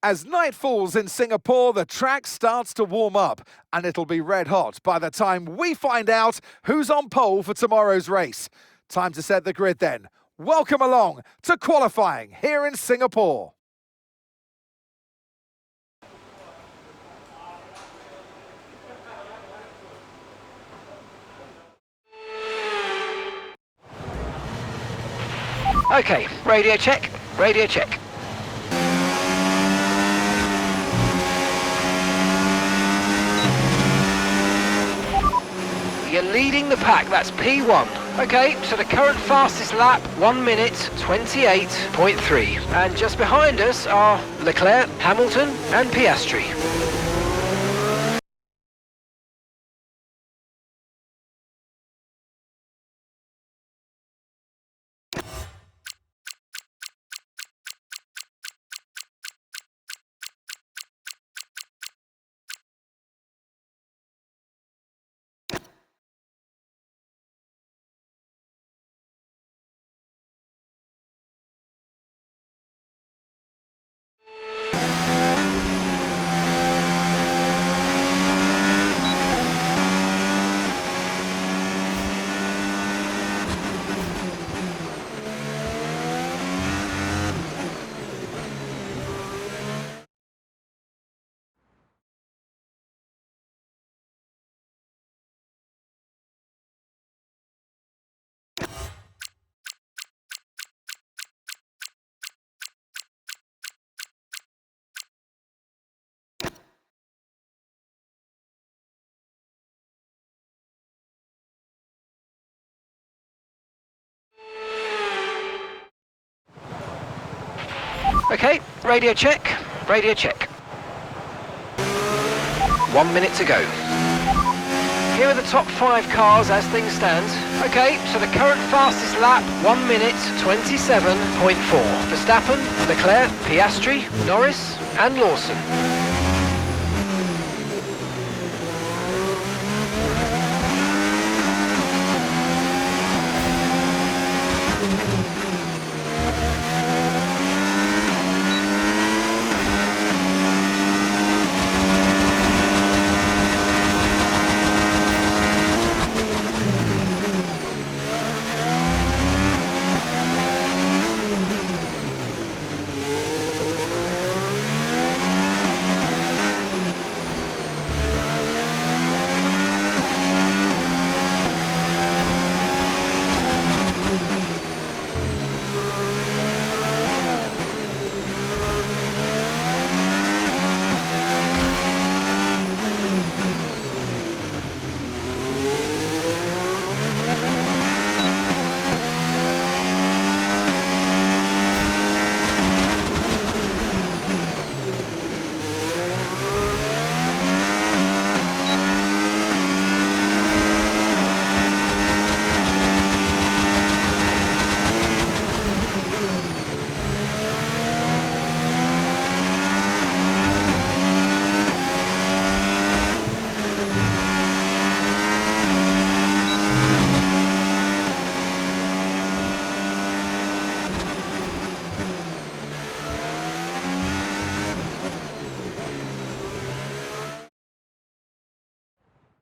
As night falls in Singapore, the track starts to warm up, and it'll be red hot by the time we find out who's on pole for tomorrow's race. Time to set the grid then. Welcome along to qualifying here in Singapore. Okay, radio check, radio check. You're leading the pack, that's P1. Okay, so the current fastest lap, 1 minute 28.3. And just behind us are Leclerc, Hamilton and Piastri. Okay, radio check, radio check. 1 minute to go. Here are the top 5 cars as things stand. Okay, so the current fastest lap, 1 minute 27.4. Verstappen, Leclerc, Piastri, Norris and Lawson.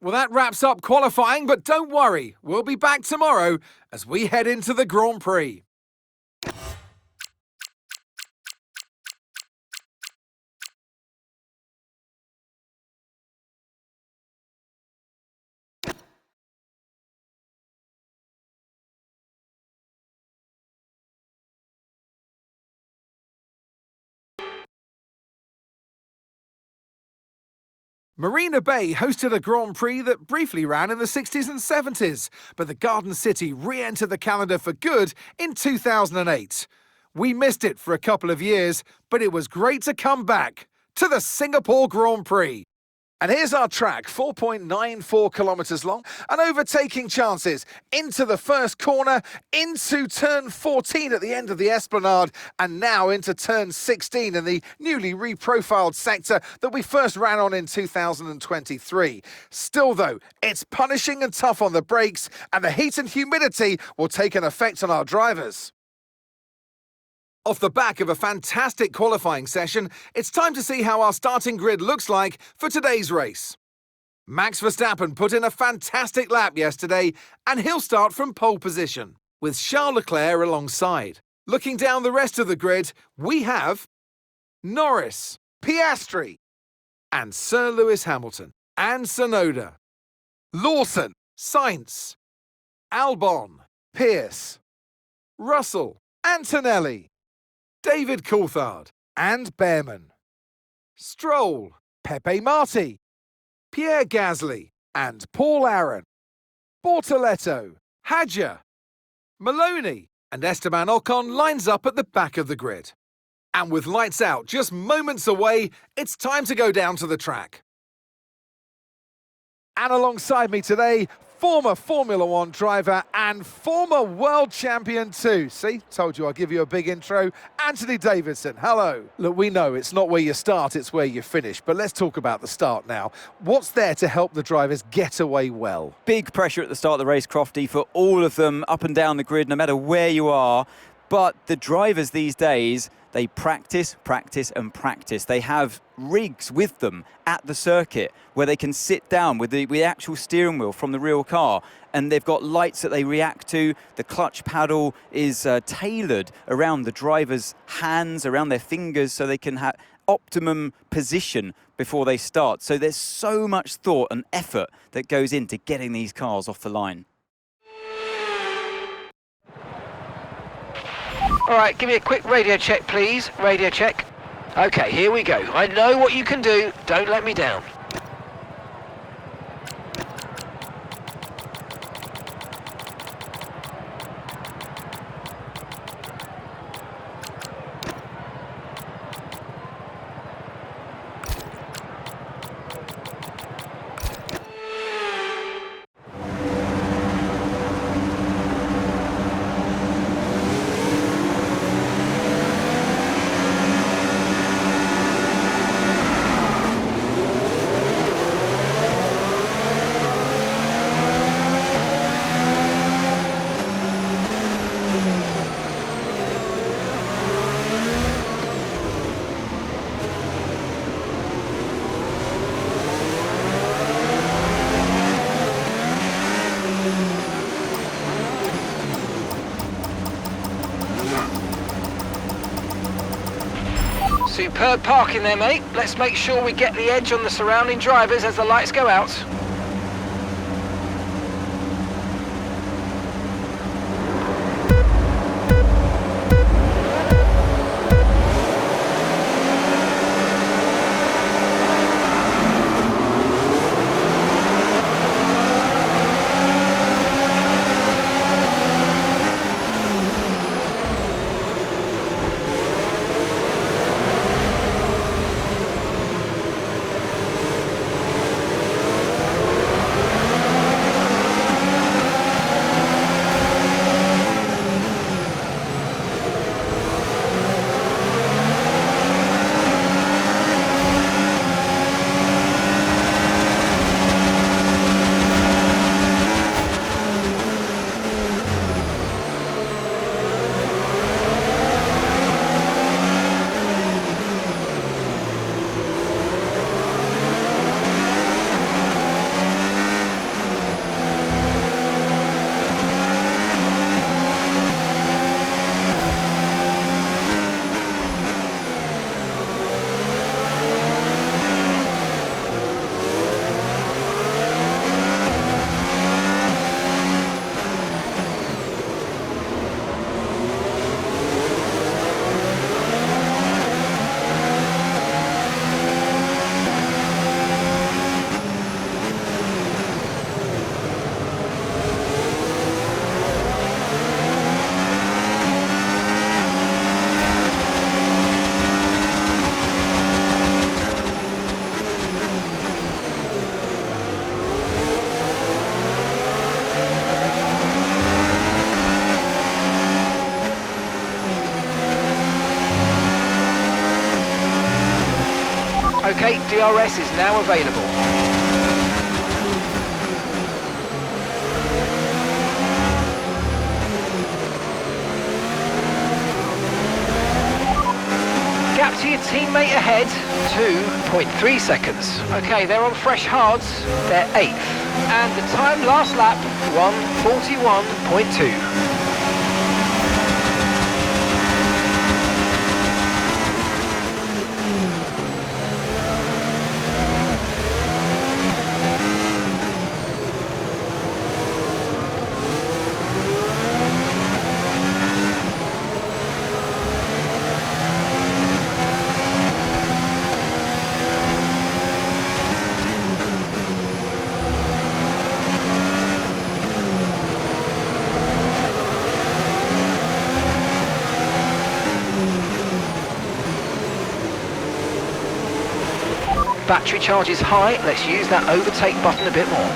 Well, that wraps up qualifying, but don't worry, we'll be back tomorrow as we head into the Grand Prix. Marina Bay hosted a Grand Prix that briefly ran in the 60s and 70s, but the Garden City re-entered the calendar for good in 2008. We missed it for a couple of years, but it was great to come back to the Singapore Grand Prix. And here's our track, 4.94 kilometres long, and overtaking chances into the first corner, into turn 14 at the end of the Esplanade, and now into turn 16 in the newly reprofiled sector that we first ran on in 2023. Still though, it's punishing and tough on the brakes, and the heat and humidity will take an effect on our drivers. Off the back of a fantastic qualifying session, it's time to see how our starting grid looks like for today's race. Max Verstappen put in a fantastic lap yesterday, and he'll start from pole position, with Charles Leclerc alongside. Looking down the rest of the grid, we have Norris, Piastri, and Sir Lewis Hamilton, and Tsunoda, Lawson, Sainz, Albon, Pierce, Russell, Antonelli, David Coulthard, and Behrman, Stroll, Pepe Marti, Pierre Gasly, and Paul Aron, Bortoletto, Hadjar, Maloney, and Esteban Ocon lines up at the back of the grid. And with lights out just moments away, it's time to go down to the track. And alongside me today, former Formula One driver and former world champion too. See, told you I'd give you a big intro. Anthony Davidson, hello. Look, we know it's not where you start, it's where you finish. But let's talk about the start now. What's there to help the drivers get away well? Big pressure at the start of the race, Crofty, for all of them up and down the grid, no matter where you are. But the drivers these days, they practice, practice and practice. They have rigs with them at the circuit where they can sit down with the actual steering wheel from the real car, and they've got lights that they react to. The clutch paddle is tailored around the driver's hands, around their fingers, so they can have optimum position before they start. So there's so much thought and effort that goes into getting these cars off the line. All right, give me a quick radio check, please. Radio check. Okay, here we go. I know what you can do. Don't let me down. Superb parking there, mate. Let's make sure we get the edge on the surrounding drivers as the lights go out. Okay, DRS is now available. gap to your teammate ahead, 2.3 seconds. Okay, they're on fresh hards, they're 8th. And the time last lap, 1:41.2. Battery charge is high, let's use that overtake button a bit more.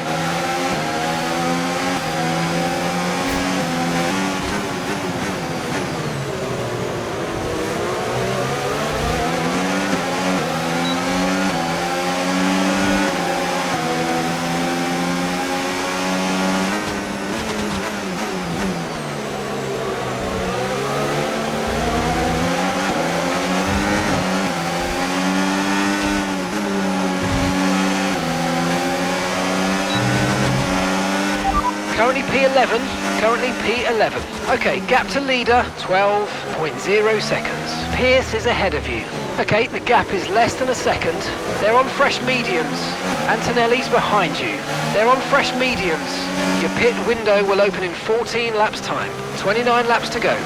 Currently P11. Okay, gap to leader, 12.0 seconds. Pierce is ahead of you. Okay, the gap is less than a second. They're on fresh mediums. Antonelli's behind you. They're on fresh mediums. Your pit window will open in 14 laps time. 29 laps to go.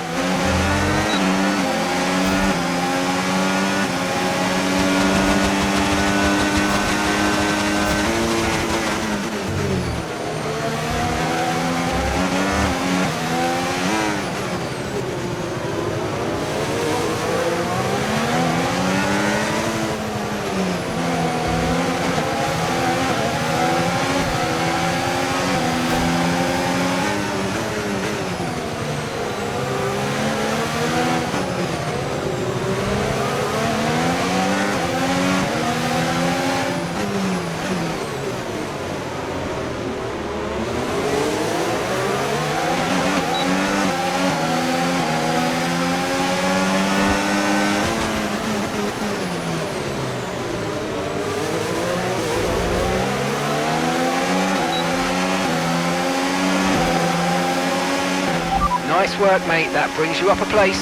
Nice work, mate. That brings you up a place.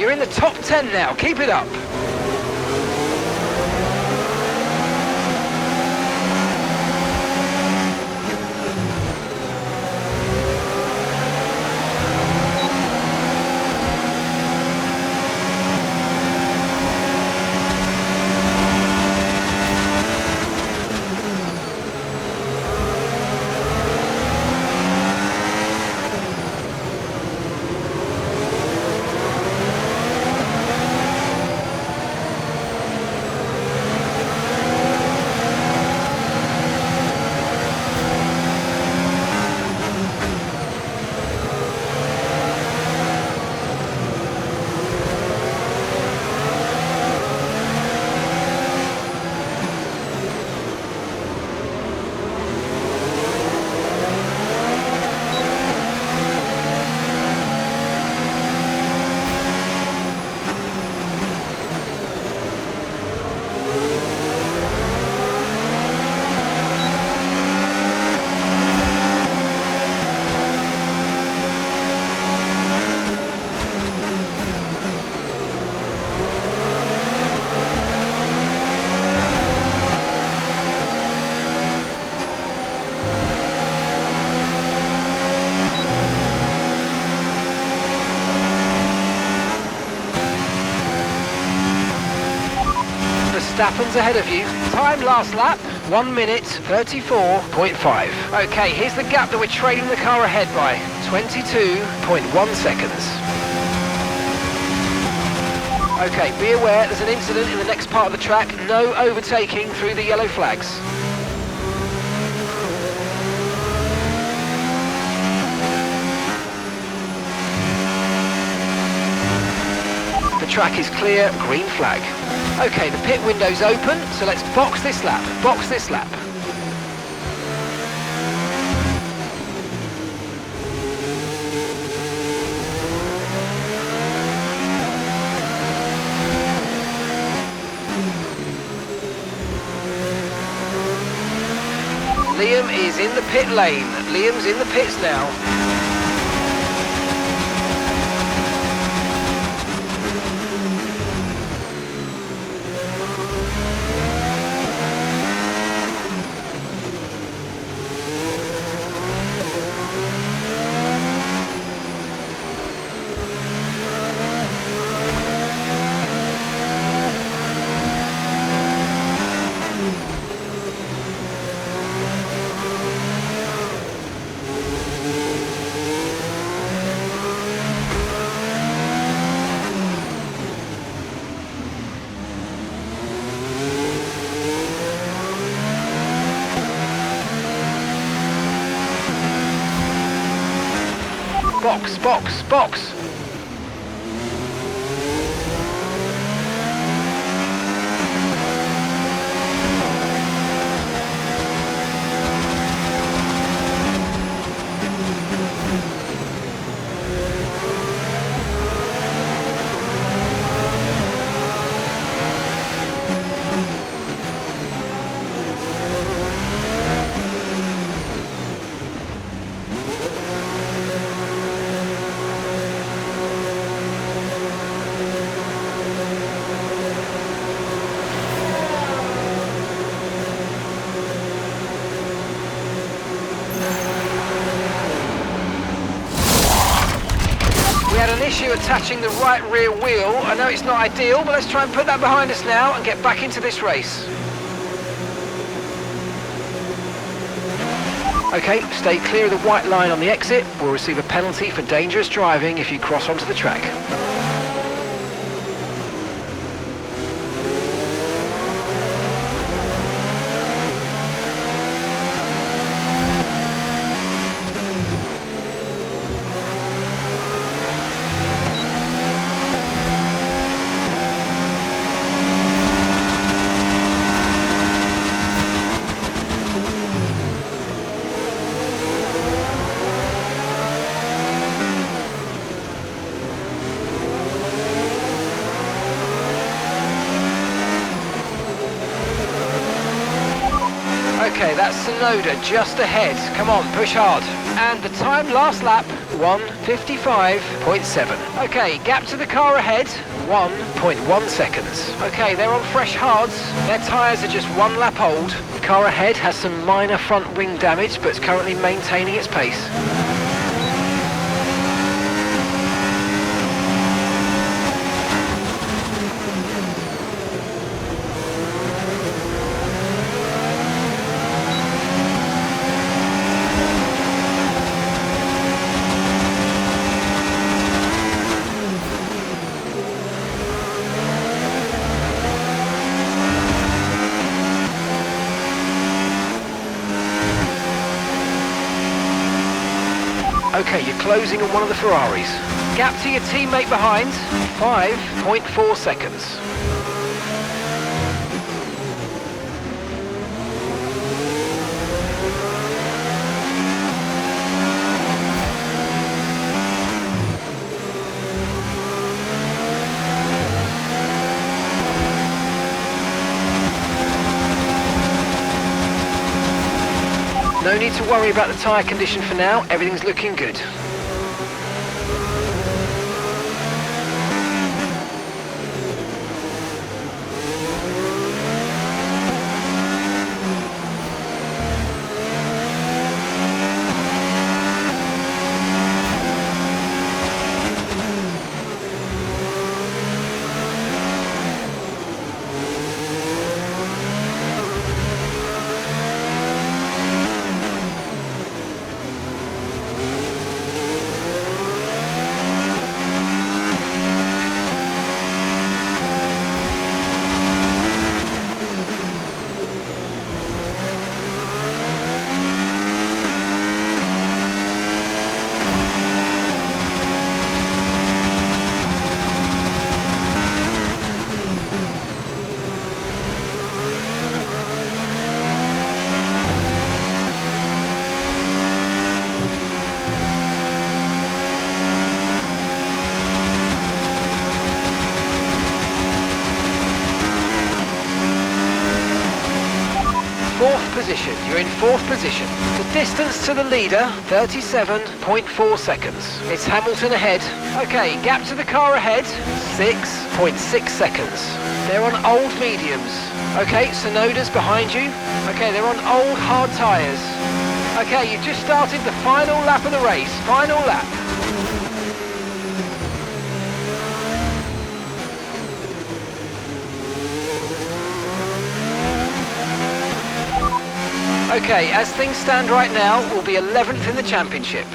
You're in the top 10 now. Keep it up. Verstappen's ahead of you. Time last lap, 1 minute 34.5. Okay, here's the gap that we're trailing the car ahead by, 22.1 seconds. Okay, be aware there's an incident in the next part of the track. No overtaking through the yellow flags. the track is clear, green flag. Okay, the pit window's open, so let's box this lap, box this lap. Liam is in the pit lane. Liam's in the pits now. Box, box, box. Issue attaching the right rear wheel. I know it's not ideal, but let's try and put that behind us now and get back into this race. Okay, stay clear of the white line on the exit. We'll receive a penalty for dangerous driving if you cross onto the track. Okay, that's Sonoda just ahead. Come on, push hard. And the time last lap, 1:55.7. Okay, gap to the car ahead, 1.1 seconds. Okay, they're on fresh hards. Their tyres are just one lap old. The car ahead has some minor front wing damage, but it's currently maintaining its pace. Okay, you're closing on one of the Ferraris. Gap to your teammate behind, 5.4 seconds. No need to worry about the tyre condition for now, everything's looking good. 4th position. You're in 4th position. The distance to the leader, 37.4 seconds. It's Hamilton ahead. Okay, gap to the car ahead, 6.6 seconds. They're on old mediums. Okay, Sonoda's behind you. Okay, they're on old hard tyres. Okay, you've just started the final lap of the race. Final lap. Okay, as things stand right now, we'll be 11th in the championship.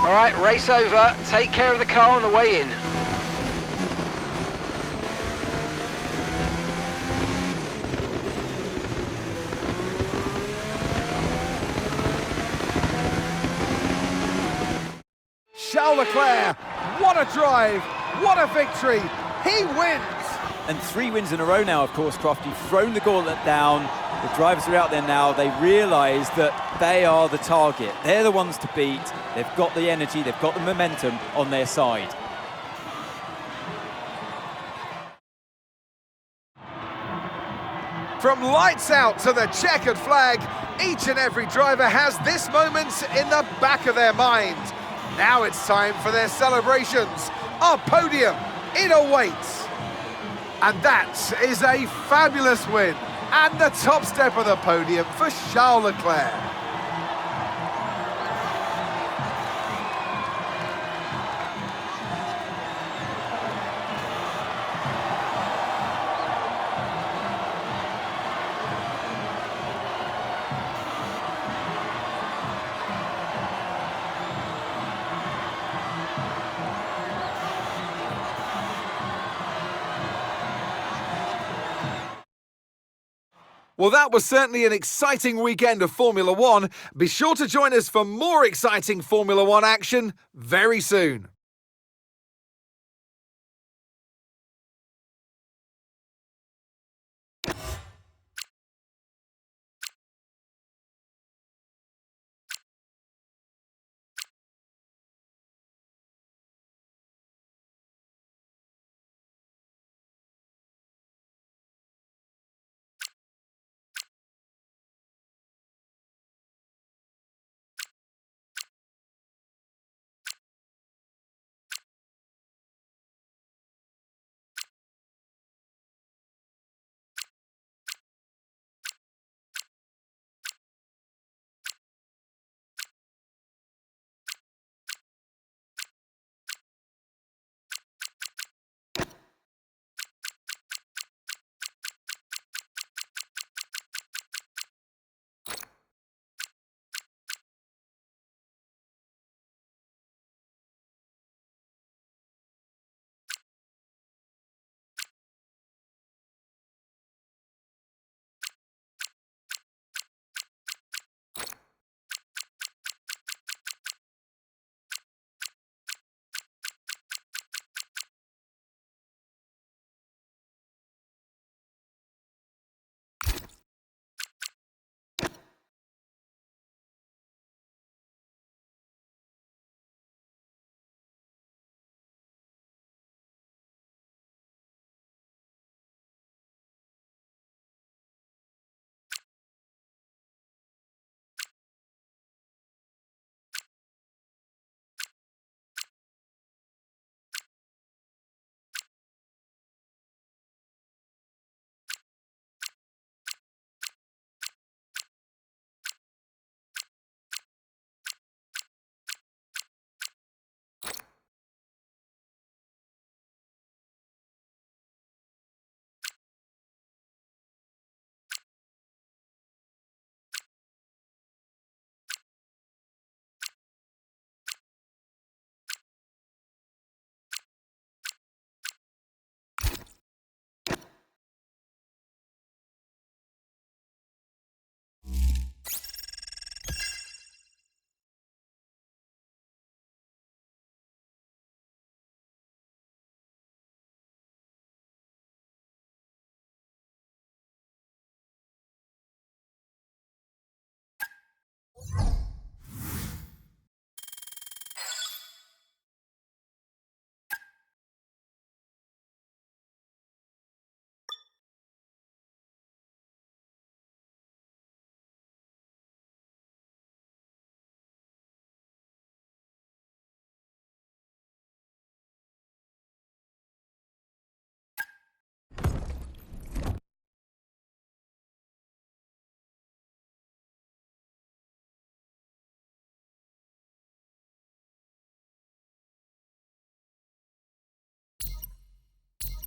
All right, race over. Take care of the car on the way in. Charles Leclerc, what a drive, what a victory, he wins! And 3 wins in a row now, of course, Croft. You've thrown the gauntlet down. The drivers are out there now. They realise that they are the target. They're the ones to beat. They've got the energy, they've got the momentum on their side. From lights out to the checkered flag, each and every driver has this moment in the back of their mind. Now it's time for their celebrations. Our podium, it awaits. And that is a fabulous win. And the top step of the podium for Charles Leclerc. Well, that was certainly an exciting weekend of Formula One. Be sure to join us for more exciting Formula One action very soon.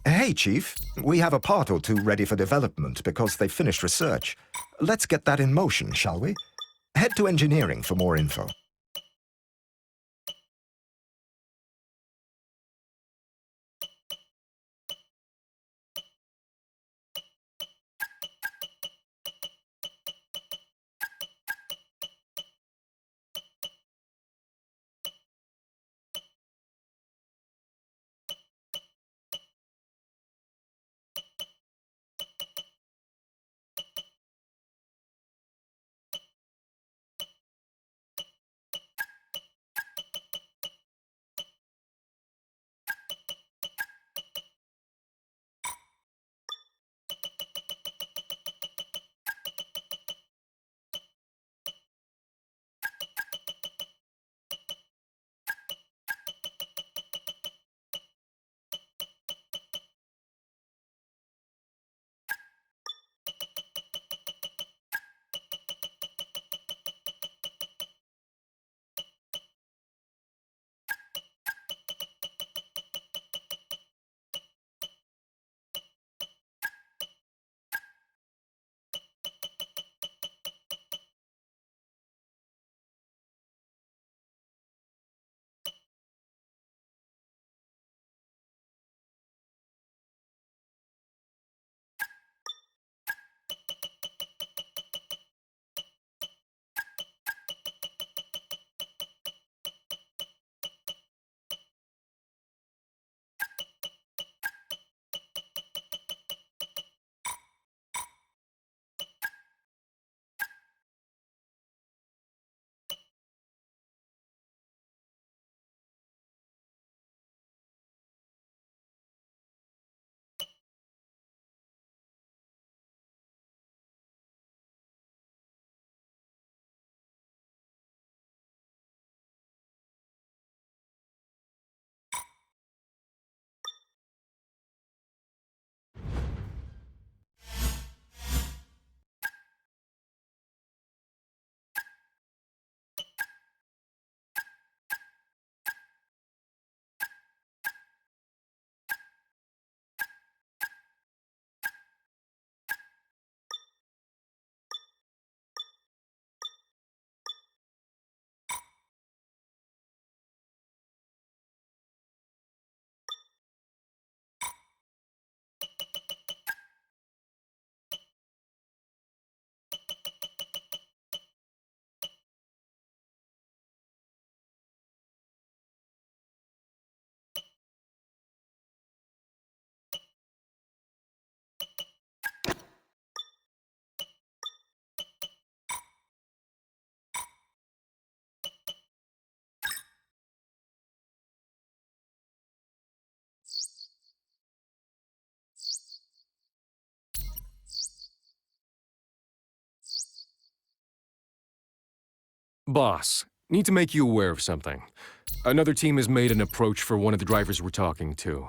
Hey, Chief. We have a part or two ready for development because they finished research. Let's get that in motion, shall we? Head to engineering for more info. Boss, need to make you aware of something. Another team has made an approach for one of the drivers we're talking to.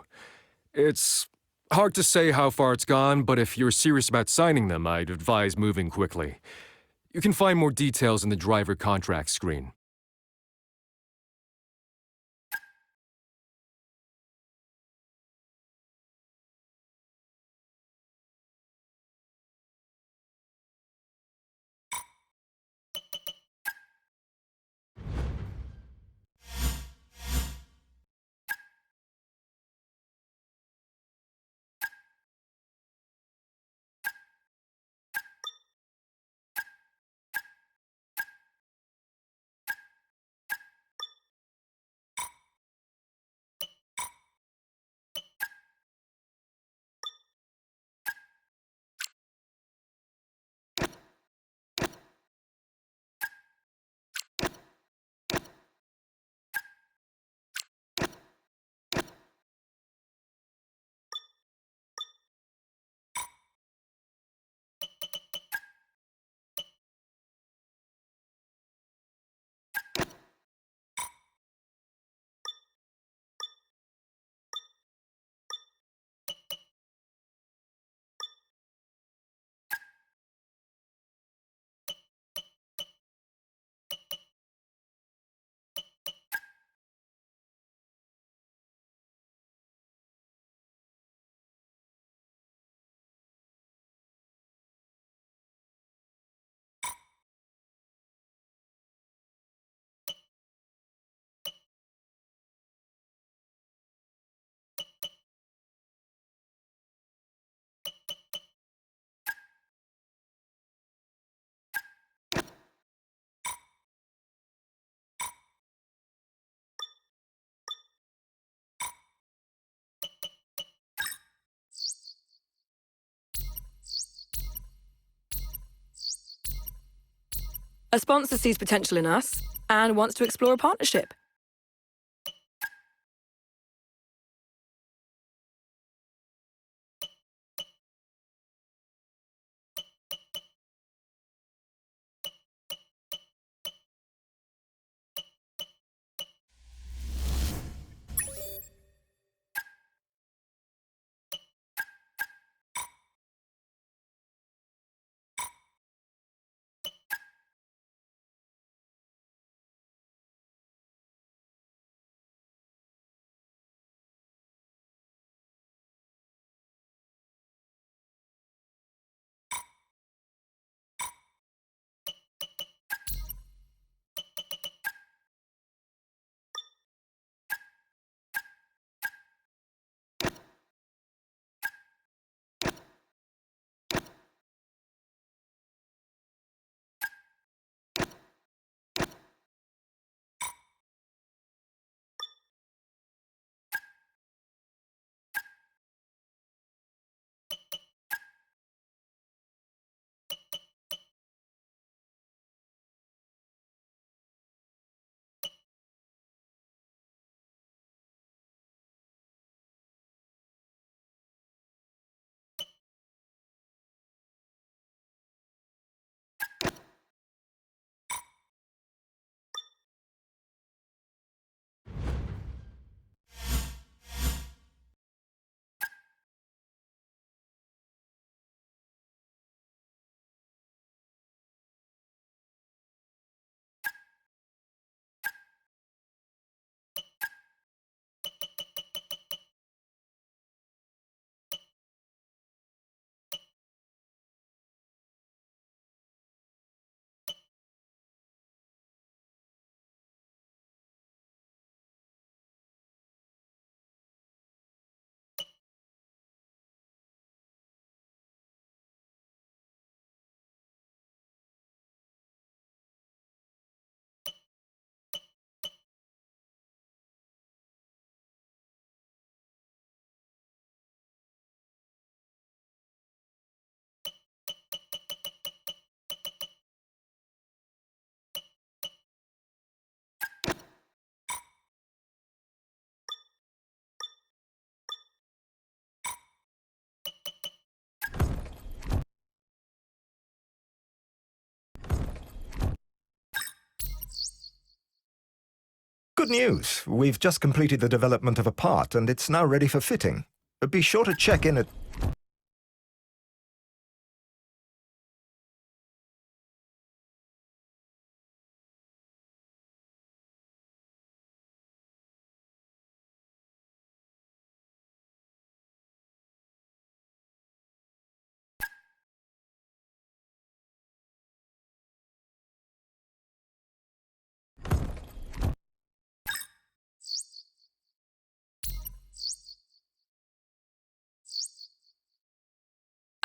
It's hard to say how far it's gone, but if you're serious about signing them, I'd advise moving quickly. You can find more details in the driver contract screen. A sponsor sees potential in us and wants to explore a partnership. Good news. We've just completed the development of a part, and it's now ready for fitting. Be sure to check in at...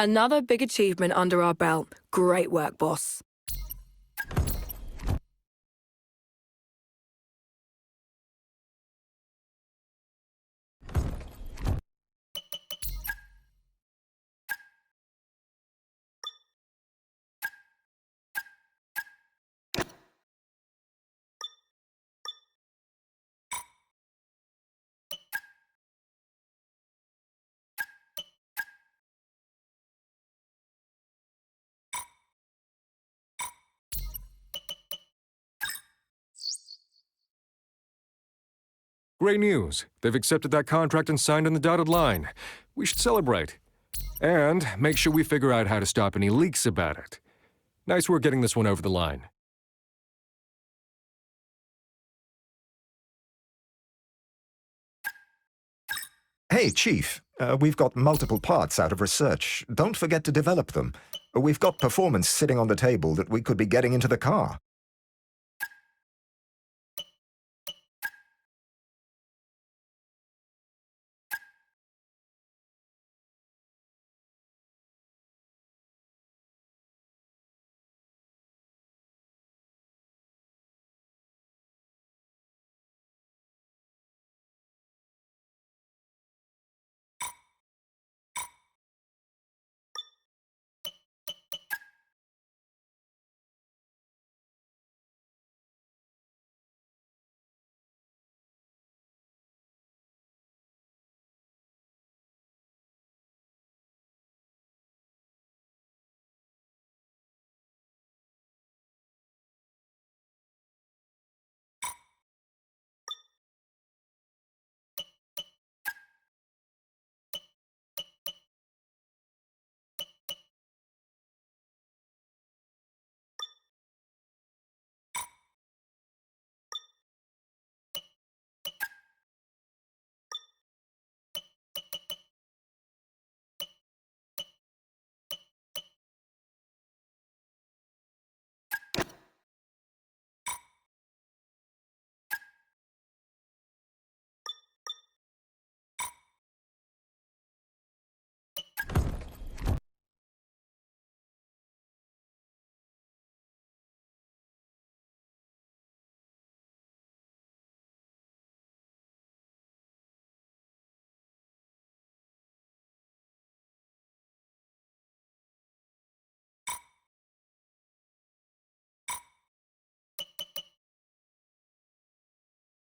Another big achievement under our belt. Great work, boss. Great news. They've accepted that contract and signed on the dotted line. We should celebrate. And make sure we figure out how to stop any leaks about it. Nice work getting this one over the line. Hey, Chief. We've got multiple parts out of research. Don't forget to develop them. We've got performance sitting on the table that we could be getting into the car.